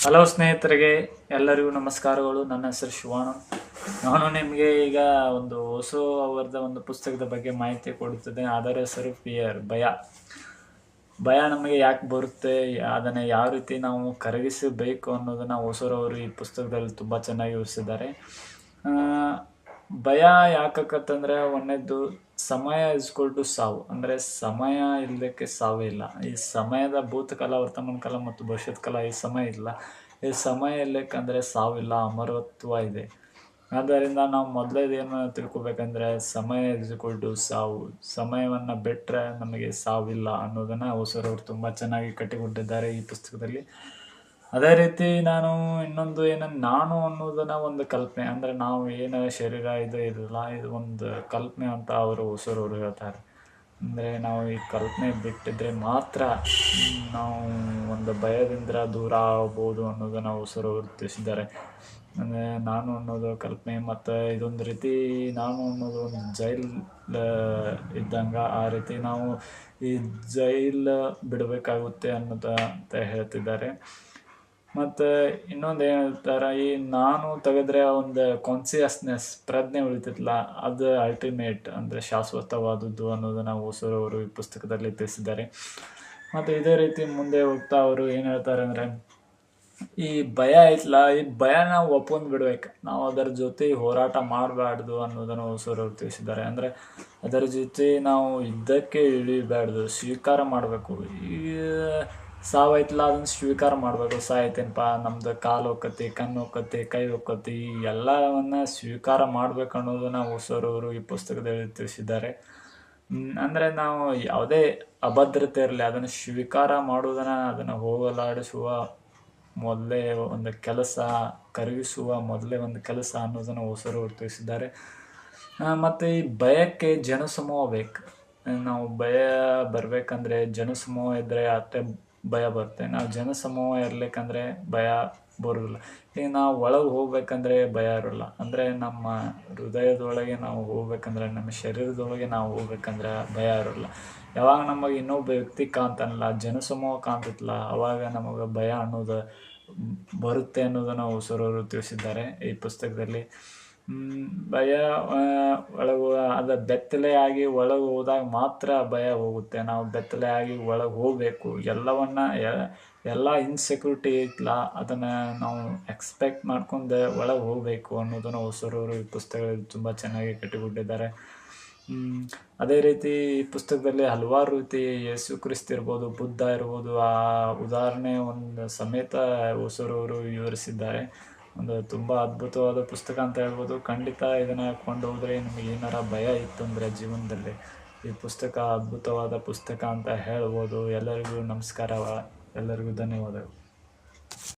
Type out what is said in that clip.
Hello ಸ್ನೇಹಿತರಿಗೆ ಎಲ್ಲರಿಗೂ ನಮಸ್ಕಾರಗಳು. ನನ್ನ ಹೆಸರು ಶಿವಾನಂದ್. ನಾನು ನಿಮಗೆ ಈಗ ಒಂದು ಹೊಸ ಅವರದ ಒಂದು ಪುಸ್ತಕದ ಬಗ್ಗೆ ಮಾಹಿತಿ ಕೊಡುತ್ತದೆ. ಅದರ ಹೆಸರು ಫಿಯರ್, ಭಯ ನಮಗೆ ಯಾಕೆ ಬರುತ್ತೆ, ಅದನ್ನು ಯಾವ ರೀತಿ ನಾವು ಕರಗಿಸಬೇಕು ಅನ್ನೋದನ್ನು ಹೊಸರವರು ಈ ಪುಸ್ತಕದಲ್ಲಿ ತುಂಬ ಚೆನ್ನಾಗಿ ವಿವರಿಸಿದ್ದಾರೆ. ಭಯ ಯಾಕಕ್ಕಂತಂದರೆ ಒಂದನೇದ್ದು ಸಮಯ ಇಸ್ಕೊಲ್ ಟು ಸಾವು, ಅಂದರೆ ಸಮಯ ಇಲ್ಲದಕ್ಕೆ ಸಾವೇ ಇಲ್ಲ. ಈ ಸಮಯದ ಭೂತಕಾಲ, ವರ್ತಮಾನ ಕಾಲ ಮತ್ತು ಭವಿಷ್ಯತ್ ಕಾಲ, ಈ ಸಮಯ ಇಲ್ಲ. ಈ ಸಮಯ ಇಲ್ಲಕ್ಕಂದರೆ ಸಾವಿಲ್ಲ, ಅಮರತ್ವ ಇದೆ. ಆದ್ದರಿಂದ ನಾವು ಮೊದಲೇದೇನು ತಿಳ್ಕೊಬೇಕಂದ್ರೆ ಸಮಯ ಇಸ್ಕೊಲ್ ಟು ಸಾವು, ಸಮಯವನ್ನು ಬಿಟ್ಟರೆ ನಮಗೆ ಸಾವಿಲ್ಲ ಅನ್ನೋದನ್ನು ಹೊಸರವರು ತುಂಬ ಚೆನ್ನಾಗಿ ಕಟ್ಟಿಕೊಟ್ಟಿದ್ದಾರೆ ಈ ಪುಸ್ತಕದಲ್ಲಿ. ಅದೇ ರೀತಿ ನಾನು ಇನ್ನೊಂದು ನಾನು ಅನ್ನೋದನ್ನ ಒಂದು ಕಲ್ಪನೆ, ಅಂದರೆ ನಾವು ಏನು ಶರೀರ ಇದು ಇರಲ್ಲ, ಇದು ಒಂದು ಕಲ್ಪನೆ ಅಂತ ಅವರು ಹೊಸರವರು ಹೇಳ್ತಾರೆ. ಅಂದರೆ ನಾವು ಈ ಕಲ್ಪನೆ ಬಿಟ್ಟಿದ್ರೆ ಮಾತ್ರ ನಾವು ಒಂದು ಭಯದಿಂದ ದೂರ ಆಗ್ಬೋದು ಅನ್ನೋದನ್ನು ಹೊಸರವರು ತಿಳಿಸಿದ್ದಾರೆ. ಅಂದರೆ ನಾನು ಅನ್ನೋದು ಕಲ್ಪನೆ, ಮತ್ತು ಇದೊಂದು ರೀತಿ ನಾನು ಅನ್ನೋದು ಒಂದು ಜೈಲ್ ಇದ್ದಂಗೆ. ಆ ರೀತಿ ನಾವು ಈ ಜೈಲ್ ಬಿಡಬೇಕಾಗುತ್ತೆ ಅನ್ನೋದು ಅಂತ ಹೇಳ್ತಿದ್ದಾರೆ. ಮತ್ತು ಇನ್ನೊಂದು ಏನು ಹೇಳ್ತಾರೆ, ಈ ನಾನು ತೆಗೆದ್ರೆ ಒಂದು ಕಾನ್ಸಿಯಸ್ನೆಸ್, ಪ್ರಜ್ಞೆ ಉಳಿತಿತ್ತಲ್ಲ, ಅದು ಅಲ್ಟಿಮೇಟ್ ಅಂದರೆ ಶಾಶ್ವತವಾದದ್ದು ಅನ್ನೋದನ್ನು ಹೊಸರವರು ಈ ಪುಸ್ತಕದಲ್ಲಿ ತಿಳಿಸಿದ್ದಾರೆ. ಮತ್ತು ಇದೇ ರೀತಿ ಮುಂದೆ ಹೋಗ್ತಾ ಅವರು ಏನು ಹೇಳ್ತಾರೆ ಅಂದರೆ, ಈ ಭಯ ಐತಲ್ಲ, ಈ ಭಯ ನಾವು ಒಪ್ಕೊಂಡು ಬಿಡ್ಬೇಕು, ನಾವು ಅದರ ಜೊತೆ ಹೋರಾಟ ಮಾಡಬಾರ್ದು ಅನ್ನೋದನ್ನು ಹೊಸರವರು ತಿಳಿಸಿದ್ದಾರೆ. ಅಂದರೆ ಅದರ ಜೊತೆ ನಾವು ಯುದ್ಧಕ್ಕೆ ಇಳಿಬಾರ್ದು, ಸ್ವೀಕಾರ ಮಾಡಬೇಕು. ಈ ಸಾವೈತಲ್ಲ, ಅದನ್ನು ಸ್ವೀಕಾರ ಮಾಡಬೇಕು. ಸಾಯ್ತೇನಪ್ಪ, ನಮ್ದು ಕಾಲು ಹೋಕ್ಕತಿ, ಕಣ್ಣು ಹೋಕ್ಕತಿ, ಕೈ ಹೋಕ್ಕತಿ, ಎಲ್ಲವನ್ನ ಸ್ವೀಕಾರ ಮಾಡ್ಬೇಕು ಅನ್ನೋದನ್ನು ಹೊಸರವರು ಈ ಪುಸ್ತಕದಲ್ಲಿ ತಿಳಿಸಿದ್ದಾರೆ. ಅಂದರೆ ನಾವು ಯಾವುದೇ ಅಭದ್ರತೆ ಇರಲಿ, ಅದನ್ನು ಸ್ವೀಕಾರ ಮಾಡೋದನ್ನು, ಅದನ್ನು ಹೋಗಲಾಡಿಸುವ ಮೊದಲೇ ಒಂದು ಕೆಲಸ, ಕರಗಿಸುವ ಮೊದಲೇ ಒಂದು ಕೆಲಸ ಅನ್ನೋದನ್ನು ಹೊಸರವರು ತಿಳಿಸಿದ್ದಾರೆ. ಮತ್ತು ಈ ಭಯಕ್ಕೆ ಜನಸಮೂಹ ಬೇಕು. ನಾವು ಭಯ ಬರಬೇಕಂದ್ರೆ ಜನಸಮೂಹ ಇದ್ದರೆ ಅಷ್ಟೇ ಭಯ ಬರುತ್ತೆ. ನಾವು ಜನಸಮೂಹ ಇರ್ಲಿಕ್ಕಂದ್ರೆ ಭಯ ಬರೋದಿಲ್ಲ. ಈಗ ನಾವು ಒಳಗೆ ಹೋಗ್ಬೇಕಂದ್ರೆ ಭಯ ಇರೋಲ್ಲ. ಅಂದರೆ ನಮ್ಮ ಹೃದಯದೊಳಗೆ ನಾವು ಹೋಗ್ಬೇಕಂದ್ರೆ, ನಮ್ಮ ಶರೀರದೊಳಗೆ ನಾವು ಹೋಗ್ಬೇಕಂದ್ರೆ ಭಯ ಇರೋಲ್ಲ. ಯಾವಾಗ ನಮಗೆ ಇನ್ನೊಬ್ಬ ವ್ಯಕ್ತಿ ಕಾಣ್ತಾನಲ್ಲ, ಜನಸಮೂಹ ಕಾಣ್ತೈತಲ್ಲ, ಅವಾಗ ನಮಗೆ ಭಯ ಅನ್ನೋದು ಬರುತ್ತೆ ಅನ್ನೋದನ್ನು ಹೊಸರವರು ತಿಳಿಸಿದ್ದಾರೆ ಈ ಪುಸ್ತಕದಲ್ಲಿ. ಭಯ ಒಳಗೆ ಅದು ಬೆತ್ತಲೆ ಆಗಿ ಒಳಗೆ ಹೋದಾಗ ಮಾತ್ರ ಭಯ ಹೋಗುತ್ತೆ. ನಾವು ಬೆತ್ತಲೆ ಆಗಿ ಒಳಗೆ ಹೋಗಬೇಕು. ಎಲ್ಲ ಇನ್ಸೆಕ್ಯೂರಿಟಿ ಐತಲ್ಲ, ಅದನ್ನು ನಾವು ಎಕ್ಸ್ಪೆಕ್ಟ್ ಮಾಡ್ಕೊಂಡು ಒಳಗೆ ಹೋಗಬೇಕು ಅನ್ನೋದನ್ನು ಹೊಸರವರು ಈ ಪುಸ್ತಕದಲ್ಲಿ ತುಂಬ ಚೆನ್ನಾಗಿ ಕಟ್ಟಿಕೊಟ್ಟಿದ್ದಾರೆ. ಅದೇ ರೀತಿ ಈ ಪುಸ್ತಕದಲ್ಲಿ ಹಲವಾರು ರೀತಿ ಯೇಸು ಕ್ರಿಸ್ತ ಇರ್ಬೋದು, ಬುದ್ಧ ಇರ್ಬೋದು, ಆ ಉದಾಹರಣೆ ಒಂದು ಸಮೇತ ಹೊಸರವರು ವಿವರಿಸಿದ್ದಾರೆ. ಒಂದು ತುಂಬ ಅದ್ಭುತವಾದ ಪುಸ್ತಕ ಅಂತ ಹೇಳ್ಬೋದು. ಖಂಡಿತ ಇದನ್ನು ಕೊಂಡೋದ್ರೆ ನಿಮಗೆ ಏನಾರ ಭಯ ಇತ್ತು ಅಂದರೆ ಜೀವನದಲ್ಲಿ, ಈ ಪುಸ್ತಕ ಅದ್ಭುತವಾದ ಪುಸ್ತಕ ಅಂತ ಹೇಳ್ಬೋದು. ಎಲ್ಲರಿಗೂ ನಮಸ್ಕಾರ, ಎಲ್ಲರಿಗೂ ಧನ್ಯವಾದಗಳು.